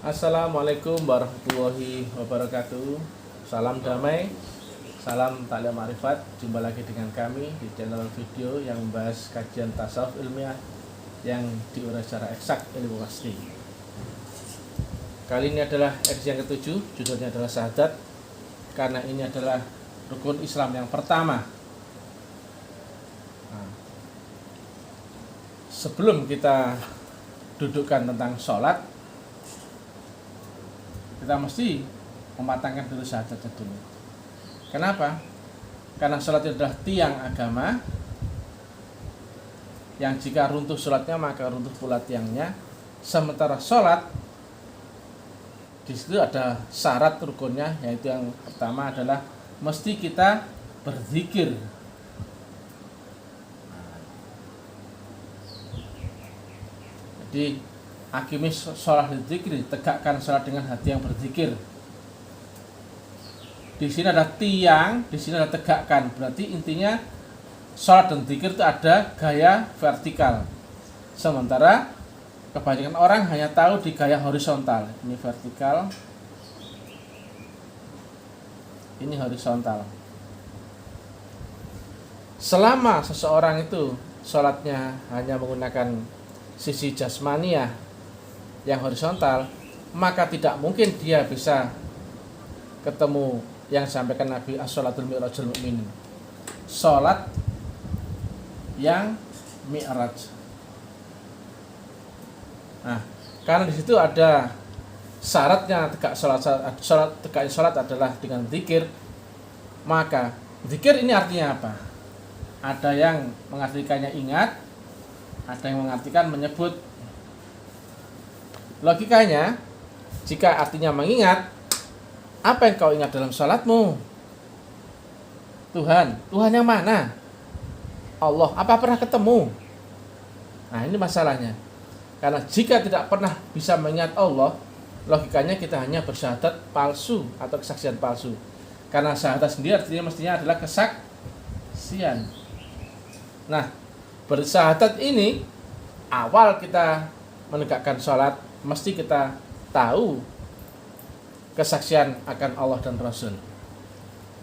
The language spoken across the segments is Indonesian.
Assalamualaikum warahmatullahi wabarakatuh. Salam damai, salam taklim ma'rifat. Jumpa lagi dengan kami di channel video yang membahas kajian tasawuf ilmiah yang diurai secara eksak ilmu pasti. Kali ini adalah edisi yang ke-7, judulnya adalah syahadat. Karena ini adalah rukun Islam yang pertama. Sebelum kita dudukkan tentang sholat, kita mesti mematangkan dulu syahadatnya dulu. Kenapa? Karena sholat itu adalah tiang agama yang jika runtuh sholatnya maka runtuh pula tiangnya. Sementara sholat di situ ada syarat rukunnya, yaitu yang pertama adalah mesti kita berzikir. Jadi akimis sholat dzikri, tegakkan sholat dengan hati yang berzikir. Di sini ada tiang, di sini ada tegakkan. Berarti intinya sholat dan dzikir itu ada gaya vertikal. Sementara kebanyakan orang hanya tahu di gaya horizontal. Ini vertikal, ini horizontal. Selama seseorang itu sholatnya hanya menggunakan sisi jasmaniah yang horizontal, maka tidak mungkin dia bisa ketemu yang disampaikan Nabi as-sholatul mi'rajul mu'minin, sholat yang mi'raj. Nah, karena di situ ada syaratnya tegak sholat adalah dengan zikir. Maka zikir ini artinya apa? Ada yang mengartikannya ingat, ada yang mengartikan menyebut. Logikanya, jika artinya mengingat, apa yang kau ingat dalam sholatmu? Tuhan. Tuhan yang mana? Allah. Apa pernah ketemu? Nah, ini masalahnya. Karena jika tidak pernah bisa mengingat Allah, logikanya kita hanya bersyahadat palsu atau kesaksian palsu. Karena syahadat sendiri artinya mestinya adalah kesaksian. Nah, bersyahadat ini awal kita menegakkan sholat, mesti kita tahu kesaksian akan Allah dan Rasul.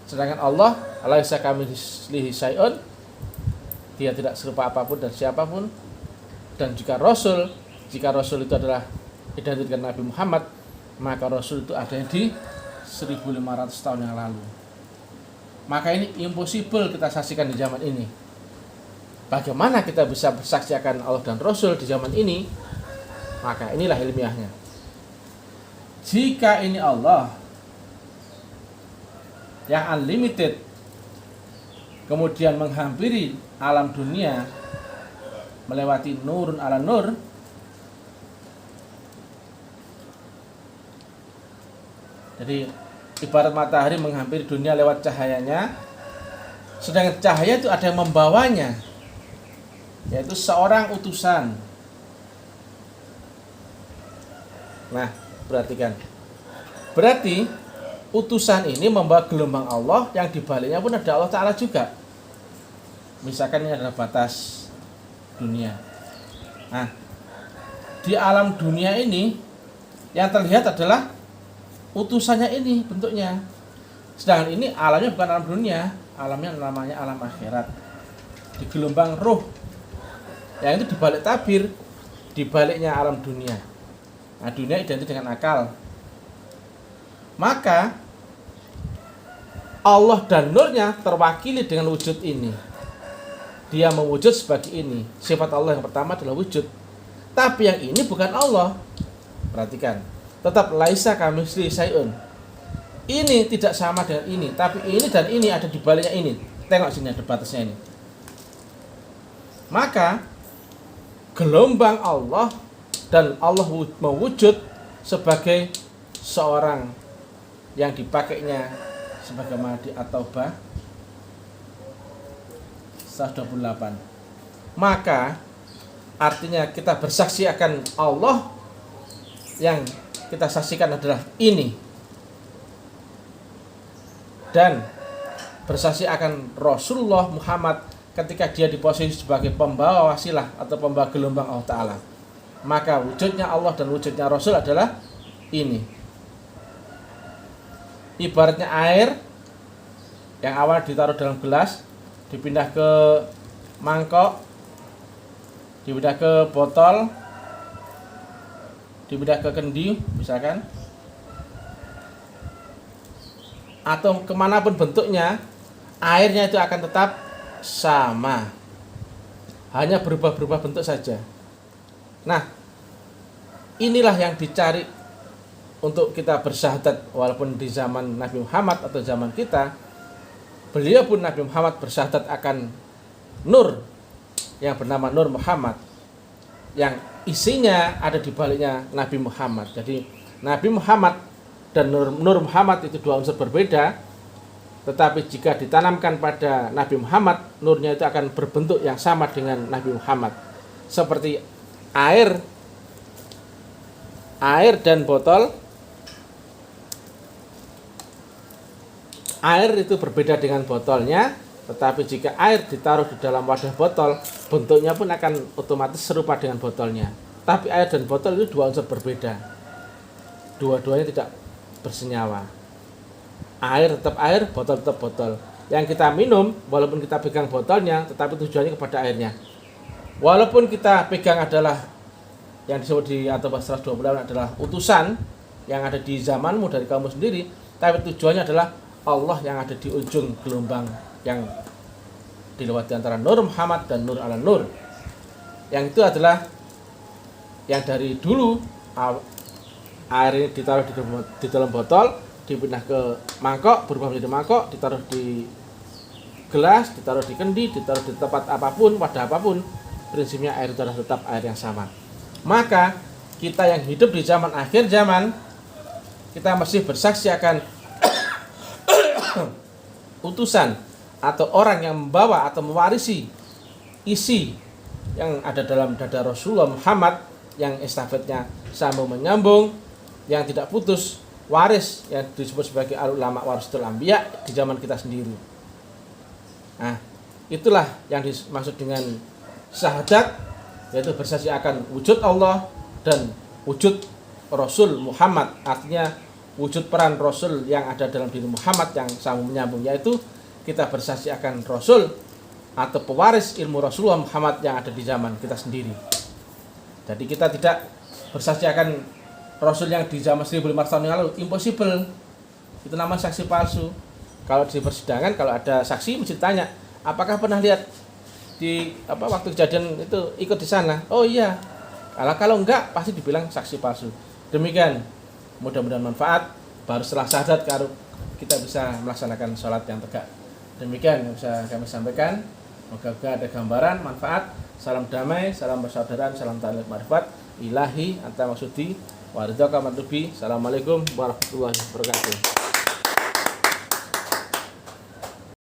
Sedangkan Allah, laisa kamitslihi syai'un, dia tidak serupa apapun dan siapapun. Dan jika Rasul itu adalah identik dengan Nabi Muhammad, maka Rasul itu adanya di 1500 tahun yang lalu. Maka ini impossible kita saksikan di zaman ini. Bagaimana kita bisa bersaksi akan Allah dan Rasul di zaman ini? Maka inilah ilmiahnya. Jika ini Allah yang unlimited kemudian menghampiri alam dunia melewati nurun ala nur, jadi ibarat matahari menghampiri dunia lewat cahayanya, sedangkan cahaya itu ada yang membawanya, yaitu seorang utusan. Nah, perhatikan. Berarti utusan ini membawa gelombang Allah yang dibaliknya pun ada Allah Ta'ala juga. Misalkan ini adalah batas dunia. Nah, di alam dunia ini yang terlihat adalah utusannya ini bentuknya. Sedangkan ini alamnya bukan alam dunia, alamnya namanya alam akhirat. Di gelombang ruh yang itu dibalik tabir, dibaliknya alam dunia. Nah, dunia identik dengan akal. Maka Allah dan nurnya terwakili dengan wujud ini. Dia mewujud sebagai ini. Sifat Allah yang pertama adalah wujud. Tapi yang ini bukan Allah. Perhatikan. Tetap laisa kamitslihi syai'un. Ini tidak sama dengan ini, tapi ini dan ini ada di baliknya ini. Tengok sini ada batasnya ini. Maka gelombang Allah dan Allah mewujud sebagai seorang yang dipakainya sebagaimana di At-Taubah 128. Maka artinya kita bersaksi akan Allah, yang kita saksikan adalah ini, dan bersaksi akan Rasulullah Muhammad ketika dia di posisi sebagai pembawa wasilah atau pembawa gelombang Allah Ta'ala. Maka wujudnya Allah dan wujudnya Rasul adalah ini. Ibaratnya air yang awal ditaruh dalam gelas, dipindah ke mangkok, dipindah ke botol, dipindah ke kendi misalkan, atau kemanapun bentuknya, airnya itu akan tetap sama, hanya berubah-berubah bentuk saja. Nah, inilah yang dicari untuk kita bersyahadat. Walaupun di zaman Nabi Muhammad atau zaman kita, beliau pun Nabi Muhammad bersyahadat akan nur yang bernama Nur Muhammad, yang isinya ada di baliknya Nabi Muhammad. Jadi Nabi Muhammad dan Nur Muhammad itu dua unsur berbeda, tetapi jika ditanamkan pada Nabi Muhammad, nurnya itu akan berbentuk yang sama dengan Nabi Muhammad. Seperti air dan botol. Air itu berbeda dengan botolnya, tetapi jika air ditaruh di dalam wadah botol, bentuknya pun akan otomatis serupa dengan botolnya. Tapi air dan botol itu dua unsur berbeda. Dua-duanya tidak bersenyawa. Air tetap air, botol tetap botol. Yang kita minum, walaupun kita pegang botolnya, tetapi tujuannya kepada airnya. Walaupun kita pegang adalah yang disebut di atau bahasa 120 adalah utusan yang ada di zamanmu dari kamu sendiri, tapi tujuannya adalah Allah yang ada di ujung gelombang yang dilewati antara Nur Muhammad dan Nur ala Nur. Yang itu adalah yang dari dulu air ini ditaruh di dalam botol, dipindah ke mangkok, berubah menjadi mangkok, ditaruh di gelas, ditaruh di kendi, ditaruh di tempat apapun, wadah apapun, prinsipnya air itu adalah tetap air yang sama. Maka kita yang hidup di zaman akhir zaman, kita masih bersaksi akan utusan atau orang yang membawa atau mewarisi isi yang ada dalam dada Rasulullah Muhammad, yang estafetnya sambung menyambung, yang tidak putus, waris yang disebut sebagai al-ulama warasatul anbiya di zaman kita sendiri. Nah, itulah yang dimaksud dengan syahadat, yaitu bersaksi akan wujud Allah dan wujud Rasul Muhammad, artinya wujud peran Rasul yang ada dalam diri Muhammad yang sambung menyambung, yaitu kita bersaksi akan Rasul atau pewaris ilmu Rasulullah Muhammad yang ada di zaman kita sendiri. Jadi kita tidak bersaksi akan Rasul yang di zaman 1500 tahun yang lalu, impossible. Itu nama saksi palsu. Kalau di persidangan, kalau ada saksi mesti ditanya, apakah pernah lihat di waktu kejadian itu ikut di sana? Oh iya. Kalau enggak, pasti dibilang saksi palsu. Demikian. Mudah-mudahan manfaat. Baru setelah syahadat kita bisa melaksanakan sholat yang tegak. Demikian yang bisa kami sampaikan. Moga-moga ada gambaran, manfaat. Salam damai, salam persaudaraan, salam ta'alif ma'rifat. Ilahi anta maksudi wa ridhaka matlubi. Assalamualaikum warahmatullahi wabarakatuh.